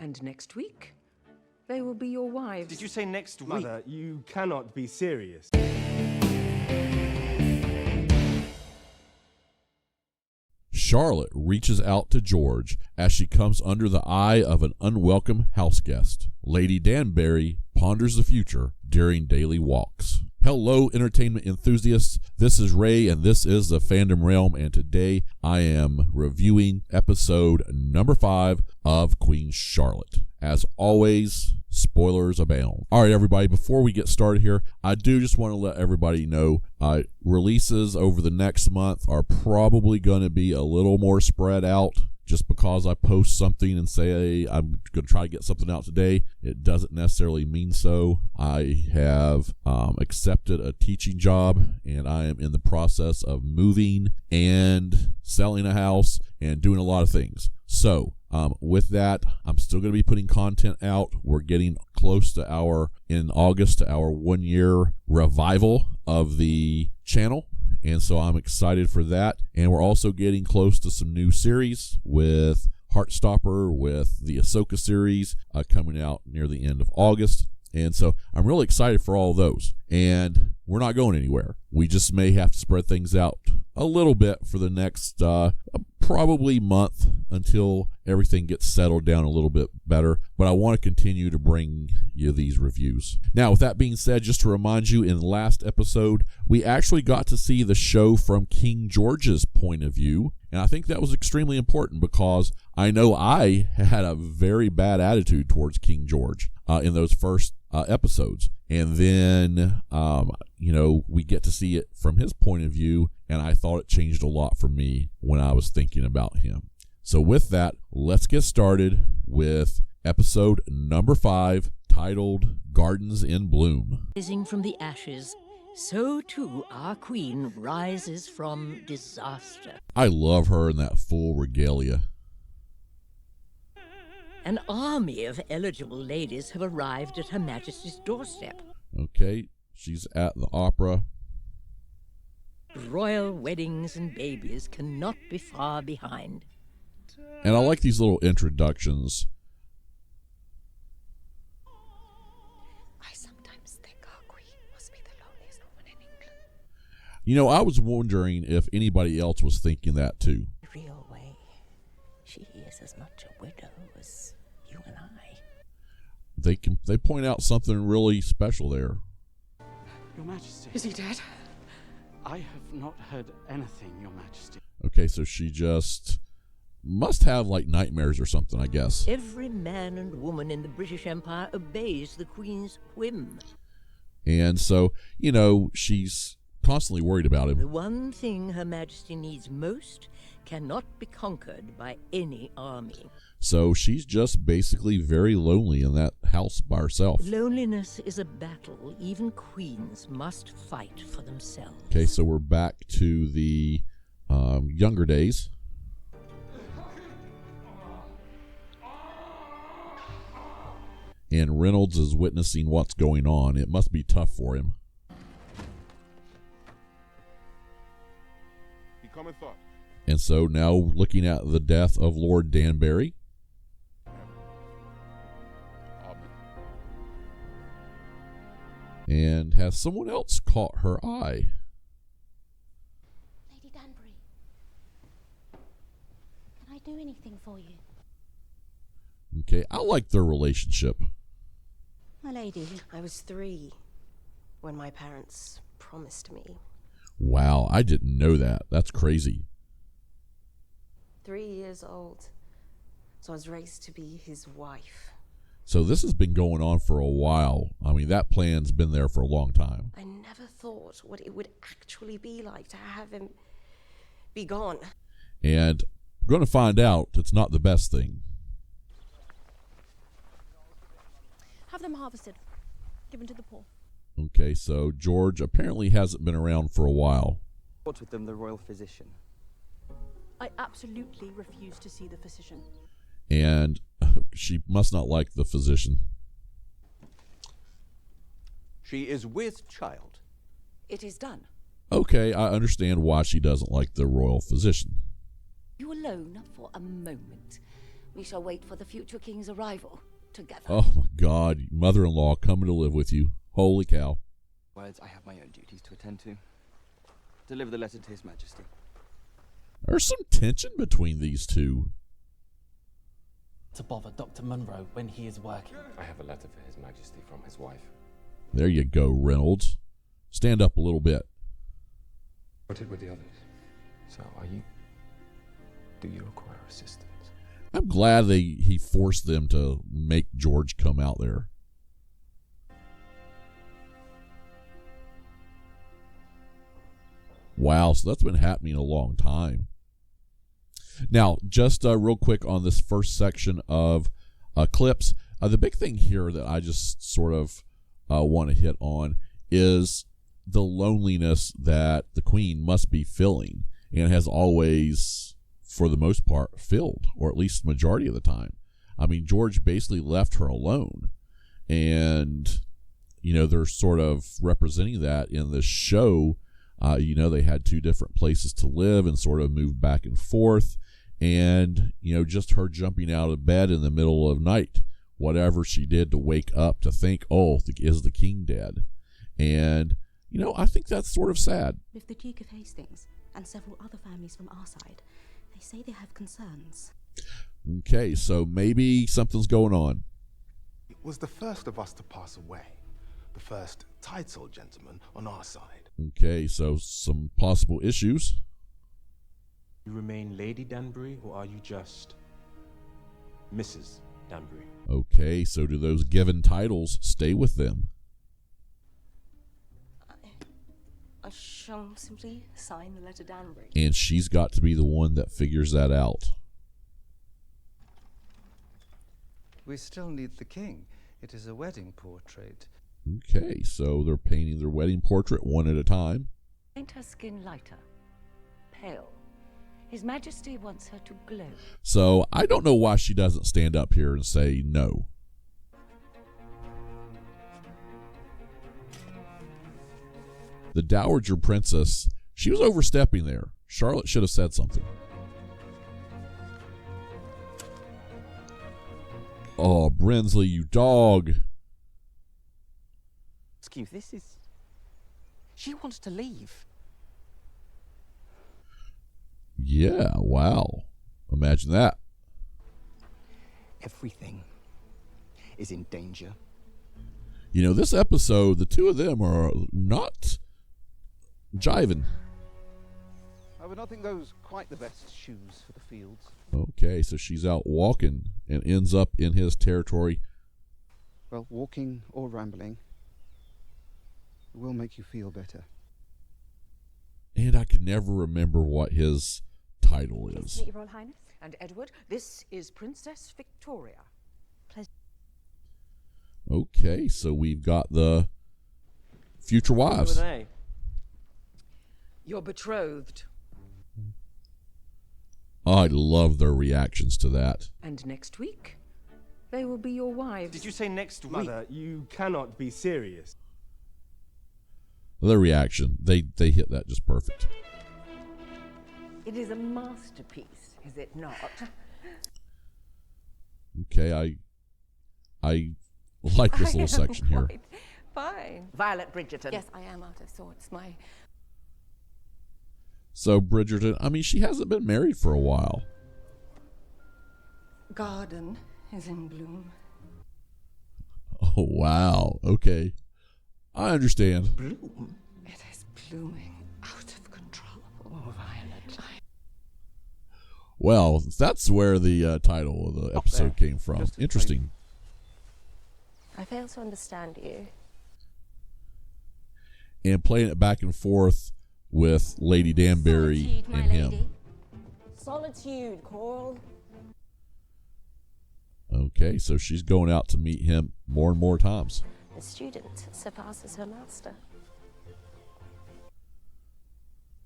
And next week, they will be your wives. Did you say next week? Mother, you cannot be serious. Charlotte reaches out to George as she comes under the eye of an unwelcome houseguest. Lady Danbury ponders the future during daily walks. Hello, entertainment enthusiasts. This is Ray, and this is the Fandom Realm, and today I am reviewing episode number 5 of Queen Charlotte. As always, spoilers abound. All right, everybody, before we get started here, I do just want to let everybody know releases over the next month are probably going to be a little more spread out. Just because I post something and say, hey, I'm going to try to get something out today, it doesn't necessarily mean so. I have accepted a teaching job, and I am in the process of moving and selling a house and doing a lot of things. So with that, I'm still going to be putting content out. We're getting close to in August, to our 1-year revival of the channel. And so I'm excited for that. And we're also getting close to some new series with Heartstopper, with the Ahsoka series coming out near the end of August. And so I'm really excited for all of those. And we're not going anywhere. We just may have to spread things out a little bit for the next probably month until everything gets settled down a little bit better. But I want to continue to bring you these reviews. Now, with that being said, just to remind you, in the last episode, we actually got to see the show from King George's point of view. And I think that was extremely important because I know I had a very bad attitude towards King George in those first episodes. And then, we get to see it from his point of view, and I thought it changed a lot for me when I was thinking about him. So with that, let's get started with episode number 5, titled Gardens in Bloom. Rising from the ashes, so too our queen rises from disaster. I love her in that full regalia. An army of eligible ladies have arrived at Her Majesty's doorstep. Okay, she's at the opera. Royal weddings and babies cannot be far behind. And I like these little introductions. I sometimes think our queen must be the loneliest woman in England. You know, I was wondering if anybody else was thinking that too. In a real way, she is as much a widow as you and I. They point out something really special there. Your Majesty. Is he dead? I have not heard anything, Your Majesty. Okay, so she just must have like nightmares or something, I guess. Every man and woman in the British Empire obeys the Queen's whim. And so, she's constantly worried about him. The one thing Her Majesty needs most cannot be conquered by any army. So she's just basically very lonely in that house by herself. Loneliness is a battle even queens must fight for themselves. Okay, so we're back to the younger days. And Reynolds is witnessing what's going on. It must be tough for him. He cometh up. And so now looking at the death of Lord Danbury. And has someone else caught her eye? Lady Danbury, can I do anything for you? Okay, I like their relationship. My lady. I was 3 when my parents promised me. Wow, I didn't know that. That's crazy. 3 years old. So I was raised to be his wife. So this has been going on for a while. I mean, that plan's been there for a long time. I never thought what it would actually be like to have him be gone. And we're going to find out it's not the best thing. Have them harvested, given to the poor. Okay, so George apparently hasn't been around for a while. What with them, the royal physician? I absolutely refuse to see the physician. And she must not like the physician. She is with child. It is done. Okay, I understand why she doesn't like the royal physician. You alone for a moment. We shall wait for the future king's arrival together. Oh my God, mother-in-law coming to live with you. Holy cow. Words, I have my own duties to attend to. Deliver the letter to His Majesty. There's some tension between these two. To bother Dr. Munro when he is working. I have a letter for His Majesty from his wife. There you go, Reynolds. Stand up a little bit. What did with the others? So, do you require assistance? I'm glad he forced them to make George come out there. Wow, so that's been happening a long time. Now, just real quick on this first section of clips, the big thing here that I just sort of want to hit on is the loneliness that the Queen must be feeling and has always, for the most part, filled, or at least the majority of the time. I mean, George basically left her alone, and they're sort of representing that in this show. They had two different places to live and sort of moved back and forth, and just her jumping out of bed in the middle of night, whatever she did to wake up to think, is the king dead? And I think that's sort of sad. With the Duke of Hastings and several other families from our side, they say they have concerns. Okay, so maybe something's going on. He was the first of us to pass away, the first titled gentleman on our side. Okay, so some possible issues. You remain Lady Danbury, or are you just Mrs. Danbury? Okay, so do those given titles stay with them? I shall simply sign the letter Danbury. And she's got to be the one that figures that out. We still need the king. It is a wedding portrait. Okay, so they're painting their wedding portrait one at a time. Paint her skin lighter, pale. His Majesty wants her to glow. So I don't know why she doesn't stand up here and say no. The Dowager Princess, she was overstepping there. Charlotte should have said something. Oh, Brinsley, you dog. Excuse, this is... She wants to leave. Yeah, wow. Imagine that. Everything is in danger. This episode, the two of them are not jiving. I would not think those quite the best shoes for the fields. Okay, so she's out walking and ends up in his territory. Well, walking or rambling will make you feel better. And I can never remember what his title is. Your Royal Highness. And Edward, this is Princess Victoria. Pleasure. Okay, so we've got the future wives. Who are they? You're betrothed. I love their reactions to that. And next week, they will be your wives. Did you say next week? Mother, you cannot be serious. Their reaction, they hit that just perfect. It is a masterpiece, is it not? Okay, I like this little section here. Fine. Violet Bridgerton. Yes, I am out of sorts. My So Bridgerton, I mean, she hasn't been married for a while. garden is in bloom. Oh, wow. Okay. I understand. Bloom? It is blooming out of control. Oh, Violet. Well, that's where the title of the episode came from. Interesting. I fail to understand you. And playing it back and forth with Lady Danbury Solitude, and my him. lady. Solitude, Coral. Okay, so she's going out to meet him more and more times. The student surpasses her master.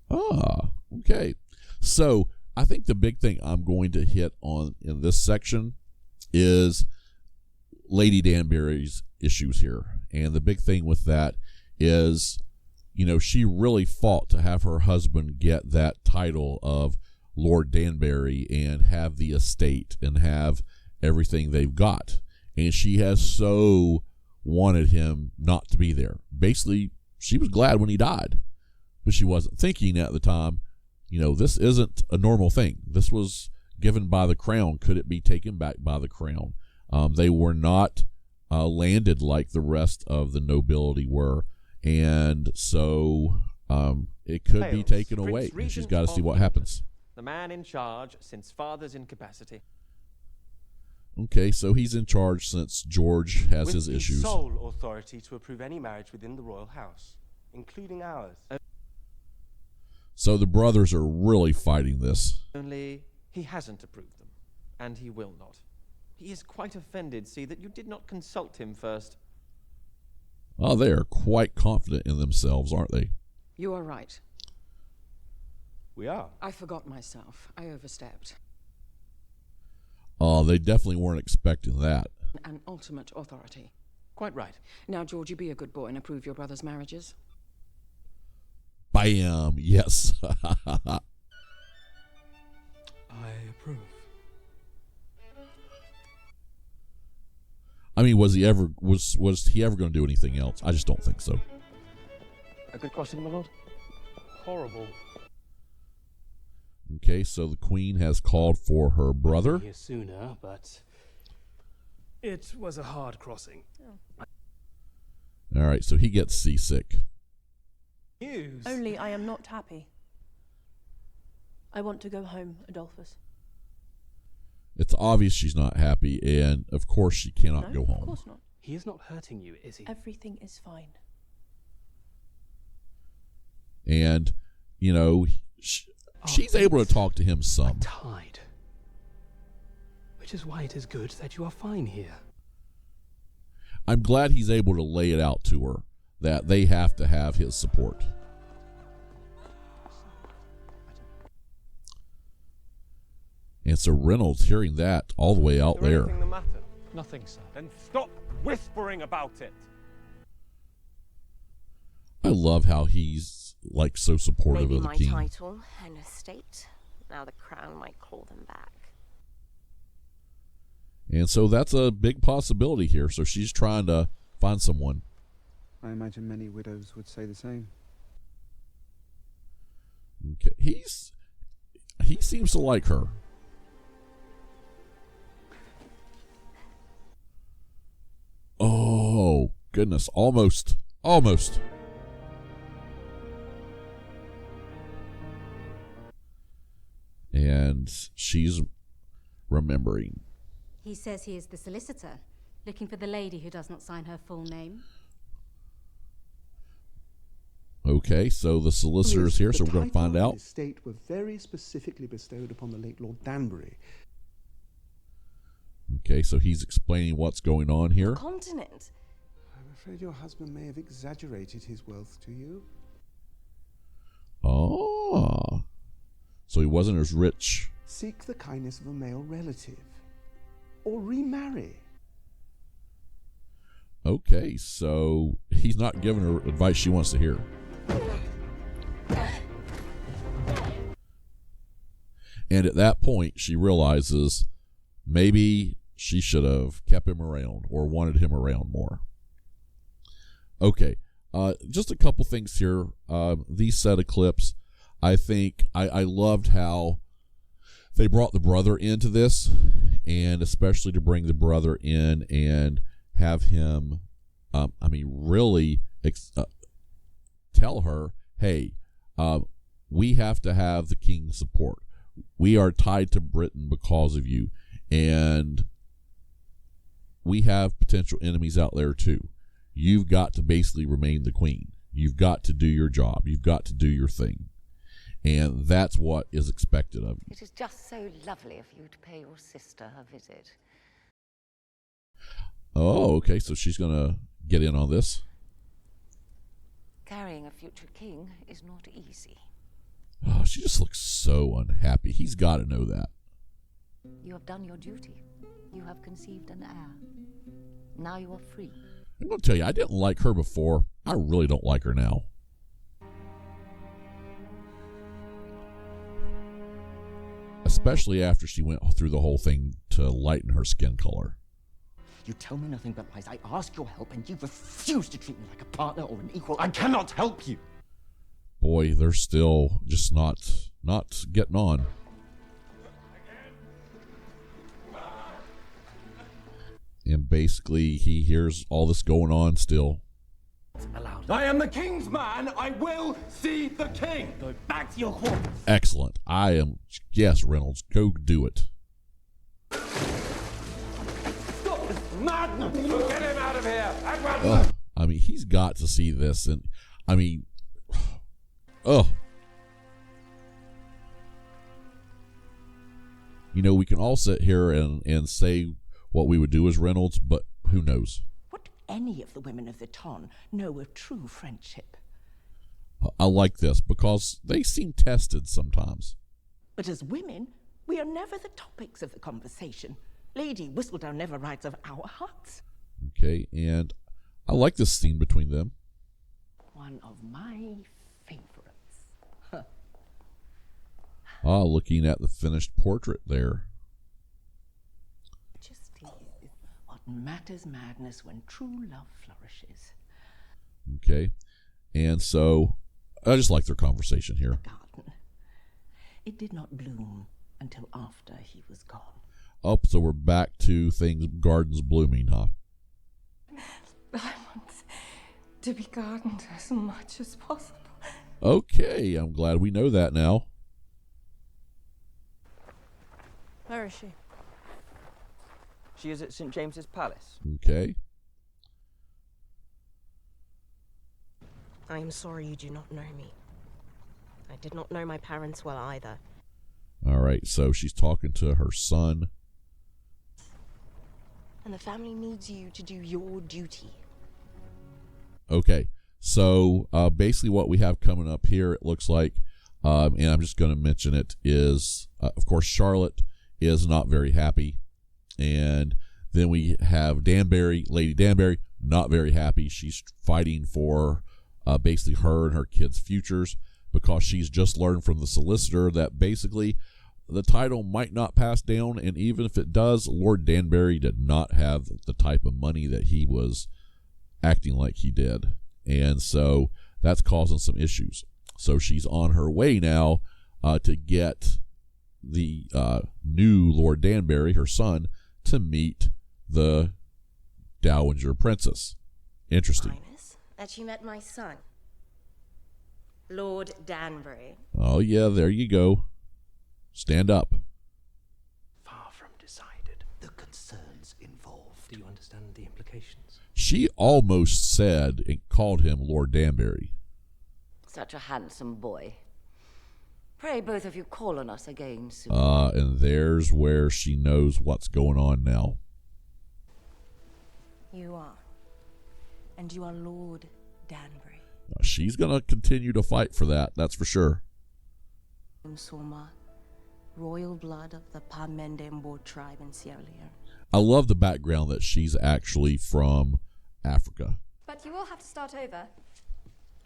Ah, okay. So I think the big thing I'm going to hit on in this section is Lady Danbury's issues here. And the big thing with that is, you know, she really fought to have her husband get that title of Lord Danbury and have the estate and have everything they've got. And she has so wanted him not to be there. Basically, she was glad when he died, but she wasn't thinking at the time, this isn't a normal thing. This was given by the crown. Could it be taken back by the crown? They were not landed like the rest of the nobility were, and so it could be taken away. And she's got to see what happens. The man in charge since father's incapacity. Okay, so he's in charge since George has his issues. With sole authority to approve any marriage within the royal house, including ours. So the brothers are really fighting this. Only he hasn't approved them, and he will not. He is quite offended, see, that you did not consult him first. Oh, they are quite confident in themselves, aren't they? You are right. We are. I forgot myself. I overstepped. Oh, they definitely weren't expecting that. An ultimate authority. Quite right. Now, George, you be a good boy and approve your brother's marriages. Bam! Yes. I approve. I mean, was he ever going to do anything else? I just don't think so. A good crossing, my lord? Horrible. Okay, so the queen has called for her brother. Here sooner, but it was a hard crossing. All right, so he gets seasick. News. Only I am not happy. I want to go home, Adolphus. It's obvious she's not happy, and of course she cannot go home. Of course not. He is not hurting you, is he? Everything is fine. And, she's able to talk to him some. Tide. Which is why it is good that you are fine here. I'm glad he's able to lay it out to her that they have to have his support. And so Reynolds hearing that all the way out there. Anything the matter? Nothing, sir. Then stop whispering about it. I love how he's so supportive Maybe of the my king. title and estate. Now the crown might call them back. And so that's a big possibility here. So she's trying to find someone. I imagine many widows would say the same. Okay, he seems to like her. Oh goodness, almost. And she's remembering. He says he is the solicitor, looking for the lady who does not sign her full name. Okay, so the solicitor is here, so we're going to find out. The estate were very specifically bestowed upon the late Lord Danbury. Okay, so he's explaining what's going on here. Continent. I'm afraid your husband may have exaggerated his wealth to you. Oh, so he wasn't as rich. Seek the kindness of a male relative, or remarry. Okay, so he's not giving her advice she wants to hear. And at that point, she realizes maybe she should have kept him around or wanted him around more. Okay, just a couple things here. These set of clips, I think I loved how they brought the brother into this, and especially to bring the brother in and have him, really tell her, hey, we have to have the king's support. We are tied to Britain because of you, and we have potential enemies out there too. You've got to basically remain the queen. You've got to do your job. You've got to do your thing. And that's what is expected of you. It is just so lovely of you to pay your sister her visit. Oh, okay, so she's going to get in on this. Carrying a future king is not easy. Oh, she just looks so unhappy. He's got to know that. You have done your duty. You have conceived an heir. Now you are free. I'm going to tell you, I didn't like her before. I really don't like her now. especially after she went through the whole thing to lighten her skin color. You tell me nothing but lies. I ask your help, and you refuse to treat me like a partner or an equal. I cannot help you. Boy, they're still just not getting on. And basically, he hears all this going on still. I am the king's man. I will see the king. Go back to your quarters. Excellent. Yes, Reynolds, go do it. Stop this madness. Get him out of here. At once. I mean, he's got to see this. And, I mean, You know, we can all sit here and say what we would do as Reynolds, but who knows? What do any of the women of the ton know of true friendship? I like this because they seem tested sometimes. But as women, we are never the topics of the conversation. Lady Whistledown never rides of our hearts. Okay, and I like this scene between them. One of my favorites. Looking at the finished portrait there. Just what matters madness when true love flourishes. Okay, and so I just like their conversation here. Garden. It did not bloom until after he was gone. Oh, so we're back to things, gardens blooming, huh? I want to be gardened as much as possible. Okay, I'm glad we know that now. Where is she? She is at St. James's Palace. Okay. I am sorry you do not know me. I did not know my parents well either. All right, so she's talking to her son. And the family needs you to do your duty. Okay, so basically what we have coming up here, it looks like, and I'm just going to mention it, is, of course, Charlotte is not very happy. And then we have Danbury, Lady Danbury, not very happy. She's fighting for basically her and her kids' futures because she's just learned from the solicitor that basically the title might not pass down, and even if it does, Lord Danbury did not have the type of money that he was acting like he did. And so that's causing some issues. So she's on her way now to get the new Lord Danbury, her son, to meet the Dowager Princess. Interesting. That you met my son, Lord Danbury. Oh, yeah, there you go. Stand up. Far from decided. The concerns involved. Do you understand the implications? She almost said and called him Lord Danbury. Such a handsome boy. Pray both of you call on us again soon. And there's where she knows what's going on now. You are. And you are Lord Danbury. She's going to continue to fight for that, that's for sure. Soma, royal blood of the Pamendembo tribe in Sierra Leone. I love the background that she's actually from Africa. But you will have to start over.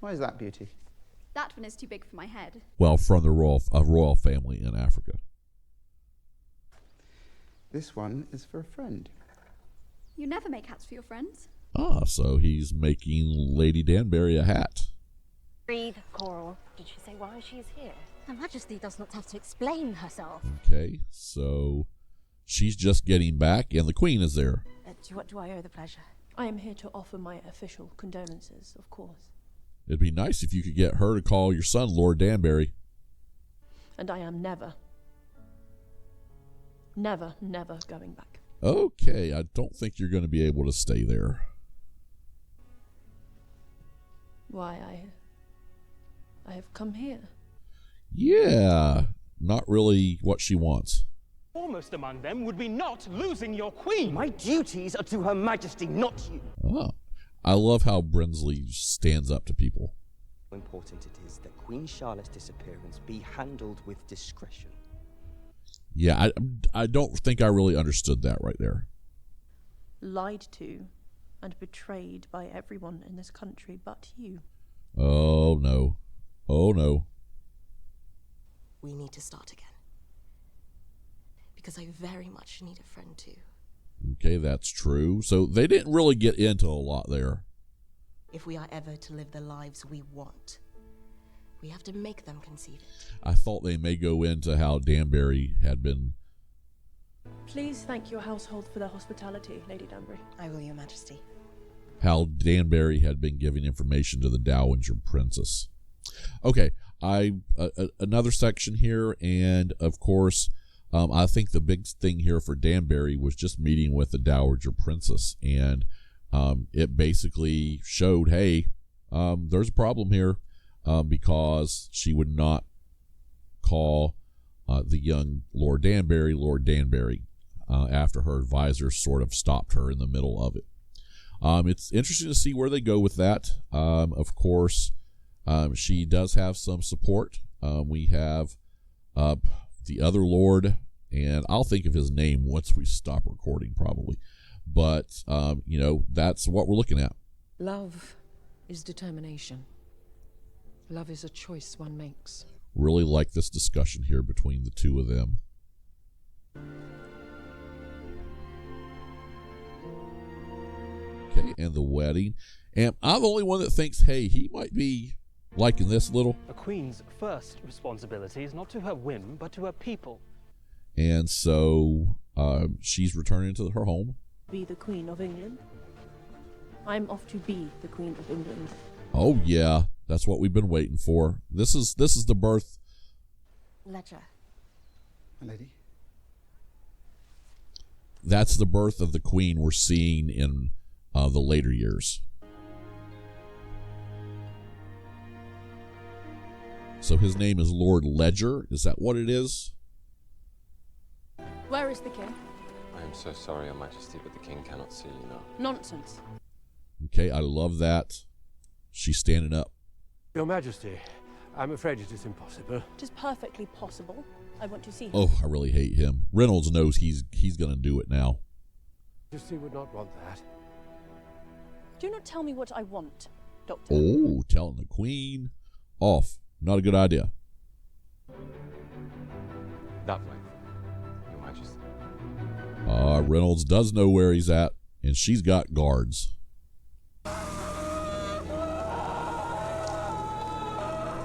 Why is that, Beauty? That one is too big for my head. Well, from the royal family in Africa. This one is for a friend. You never make hats for your friends. So he's making Lady Danbury a hat. Breathe, Coral. Did she say why she's here? Her Majesty does not have to explain herself. Okay, so she's just getting back, and the Queen is there. What do I owe the pleasure? I am here to offer my official condolences, of course. It'd be nice if you could get her to call your son Lord Danbury. And I am never going back. Okay, I don't think you're going to be able to stay there. Why, I have come here. Yeah, not really what she wants. Foremost among them would be not losing your queen. My duties are to Her Majesty, not you. Oh, I love how Brinsley stands up to people. How important it is that Queen Charlotte's disappearance be handled with discretion. Yeah, I don't think I really understood that right there. Lied to and betrayed by everyone in this country but you. Oh, no. Oh, no. We need to start again. because I very much need a friend too. Okay, that's true. So they didn't really get into a lot there. If we are ever to live the lives we want, we have to make them conceive it. I thought they may go into how Danbury had been. Please thank your household for their hospitality, Lady Danbury. I will, Your Majesty. How Danbury had been giving information to the Dowager Princess. Okay, another section here, and of course, I think the big thing here for Danbury was just meeting with the Dowager Princess, and it basically showed, hey, there's a problem here, because she would not call the young Lord Danbury, after her advisor sort of stopped her in the middle of it. It's interesting to see where they go with that. Of course, she does have some support. We have the other Lord, and I'll think of his name once we stop recording probably. But, that's what we're looking at. Love is determination. Love is a choice one makes. Really like this discussion here between the two of them. Okay, and the wedding. And I'm the only one that thinks, hey, he might be liking this a little. A queen's first responsibility is not to her whim, but to her people. And so she's returning to her home. Be the Queen of England. I'm off to be the Queen of England. Oh yeah, that's what we've been waiting for. This is the birth. Ledger. My lady. That's the birth of the Queen we're seeing in the later years. So his name is Lord Ledger. Is that what it is? Where is the king? I am so sorry, Your Majesty, but the king cannot see you now. Nonsense. Okay, I love that. She's standing up. Your Majesty, I'm afraid it is impossible. It is perfectly possible. I want to see him. Oh, I really hate him. Reynolds knows he's going to do it now. Majesty would not want that. Do not tell me what I want, Doctor. Oh, telling the Queen off. Not a good idea. That way, Your Majesty. Reynolds does know where he's at, and she's got guards.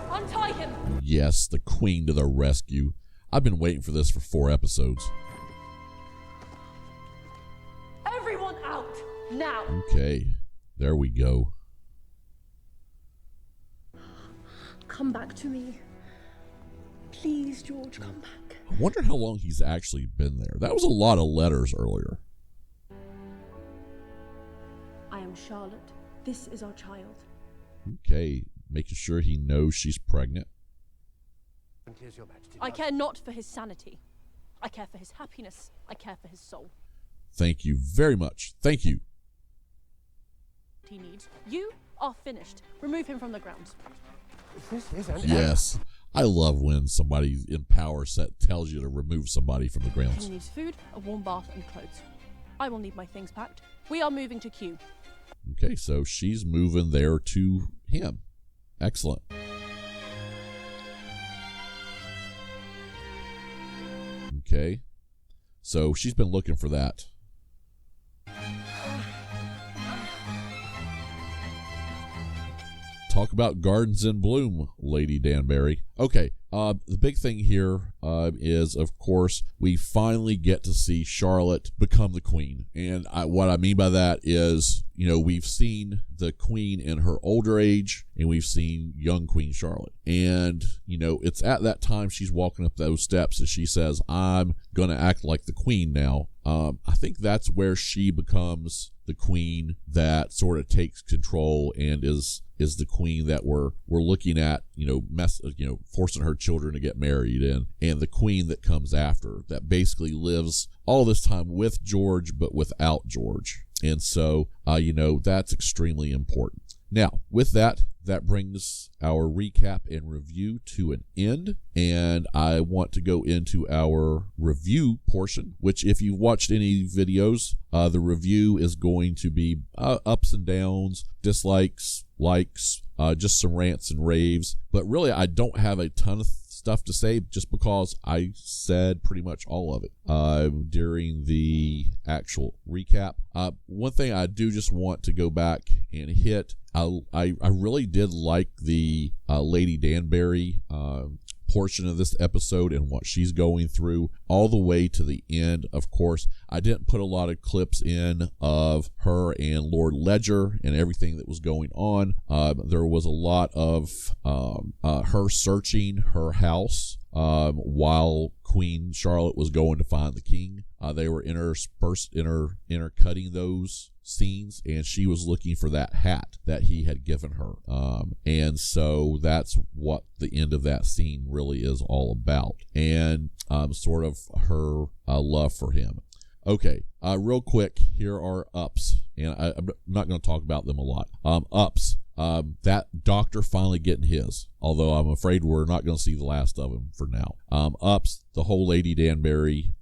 Untie him! Yes, the Queen to the rescue. I've been waiting for this for 4 episodes. Everyone out! Now! Okay, there we go. Come back to me. Please, George, come back. I wonder how long he's actually been there. That was a lot of letters earlier. I am Charlotte. This is our child. Okay, making sure he knows she's pregnant. I care not for his sanity. I care for his happiness. I care for his soul. Thank you very much. Thank you. He needs. You are finished. Remove him from the grounds. This is an Yes. I love when somebody in power set tells you to remove somebody from the grounds. He needs food, a warm bath, and clothes. I will need my things packed. We are moving to Kew. Okay, so she's moving there to him. Excellent. Okay. So she's been looking for that. Talk about gardens in bloom, Lady Danbury. Okay, the big thing here is, of course, we finally get to see Charlotte become the queen. And what I mean by that is, we've seen the queen in her older age, and we've seen young Queen Charlotte. And, it's at that time she's walking up those steps and she says, I'm going to act like the queen now. I think that's where she becomes the queen that sort of takes control and is the queen that we're looking at, forcing her children to get married, and the queen that comes after that basically lives all this time with George but without George. And so, that's extremely important. Now, with that brings our recap and review to an end, and I want to go into our review portion, which if you've watched any videos, the review is going to be ups and downs, dislikes, likes, just some rants and raves, but really I don't have a ton of stuff to say just because I said pretty much all of it during the actual recap. One thing I do just want to go back and hit, I really did like the Lady Danbury portion of this episode and what she's going through all the way to the end. Of course, I didn't put a lot of clips in of her and Lord Ledger and everything that was going on. There was a lot of her searching her house while Queen Charlotte was going to find the king. They were intercutting those scenes, and she was looking for that hat that he had given her. And so that's what the end of that scene really is all about, and sort of her love for him. Okay, real quick, here are ups, and I'm not going to talk about them a lot. Ups. That doctor finally getting his, although I'm afraid we're not going to see the last of him for now. Ups, the whole Lady Danbury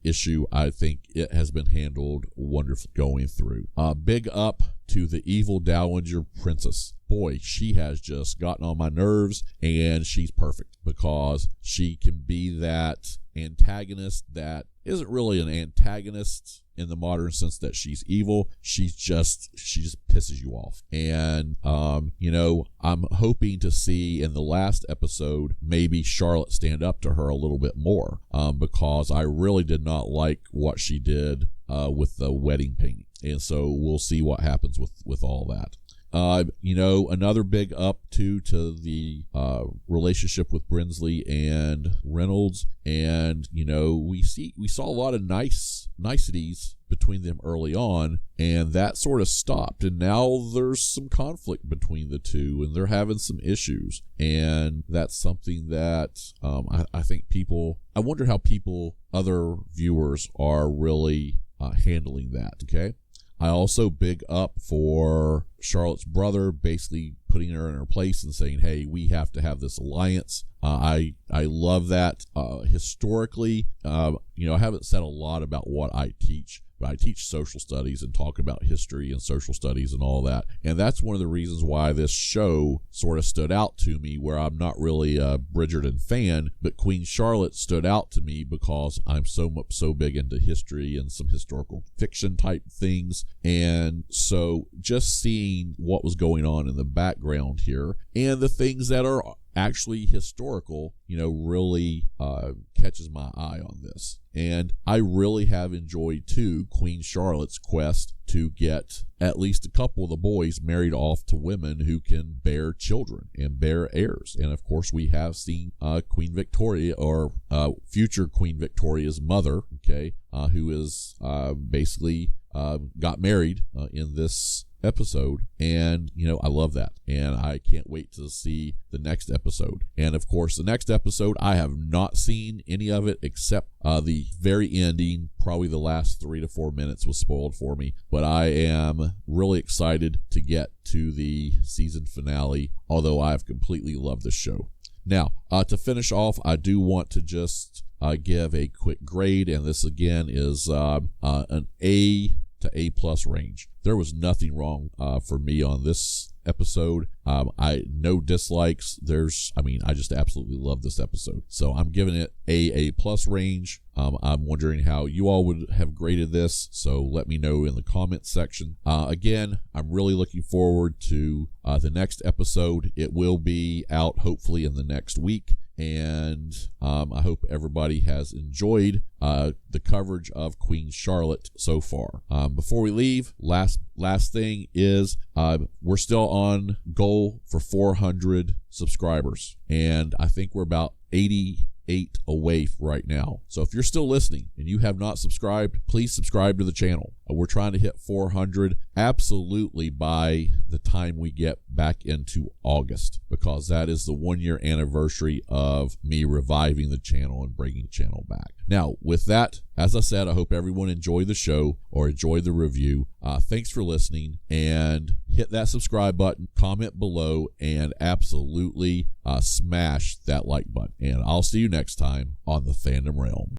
issue, I think it has been handled wonderfully going through. Big up to the evil Dowager Princess. Boy, she has just gotten on my nerves, and she's perfect because she can be that antagonist that isn't really an antagonist in the modern sense that she's evil. She just pisses you off. And, I'm hoping to see in the last episode, maybe Charlotte stand up to her a little bit more, because I really did not like what she did with the wedding painting. And so we'll see what happens with all that. Another big up to the relationship with Brinsley and Reynolds, and we saw a lot of niceties between them early on, and that sort of stopped, and now there's some conflict between the two, and they're having some issues, and that's something that I think I wonder how other viewers are really handling that. Okay. I also big up for Charlotte's brother basically putting her in her place and saying, hey, we have to have this alliance. I love that. Historically, I haven't said a lot about what I teach, but I teach social studies and talk about history and social studies and all that. And that's one of the reasons why this show sort of stood out to me, where I'm not really a Bridgerton fan, but Queen Charlotte stood out to me because I'm so big into history and some historical fiction type things. And so just seeing what was going on in the background here and the things that are actually historical, really catches my eye on this. And I really have enjoyed, too, Queen Charlotte's quest to get at least a couple of the boys married off to women who can bear children and bear heirs. And, of course, we have seen Queen Victoria, or future Queen Victoria's mother, okay, who is basically got married in this episode, and I love that, and I can't wait to see the next episode. And of course, the next episode, I have not seen any of it except the very ending. Probably the last 3 to 4 minutes was spoiled for me, but I am really excited to get to the season finale, although I have completely loved this show. Now, to finish off, I do want to just give a quick grade, and this again is an A to A+ range. There was nothing wrong for me on this episode. No dislikes. I just absolutely love this episode. So I'm giving it A+ range. I'm wondering how you all would have graded this, so let me know in the comments section. Again, I'm really looking forward to the next episode. It will be out hopefully in the next week. And I hope everybody has enjoyed the coverage of Queen Charlotte so far. Before we leave, last thing is we're still on goal for 400 subscribers, and I think we're about 88 away right now. So if you're still listening and you have not subscribed, please subscribe to the channel. We're trying to hit 400 absolutely by the time we get back into August, because that is the 1-year anniversary of me reviving the channel and bringing the channel back. Now, with that, as I said, I hope everyone enjoyed the show or enjoyed the review. Thanks for listening, and hit that subscribe button, comment below, and absolutely smash that like button. And I'll see you next time on the Fandom Realm.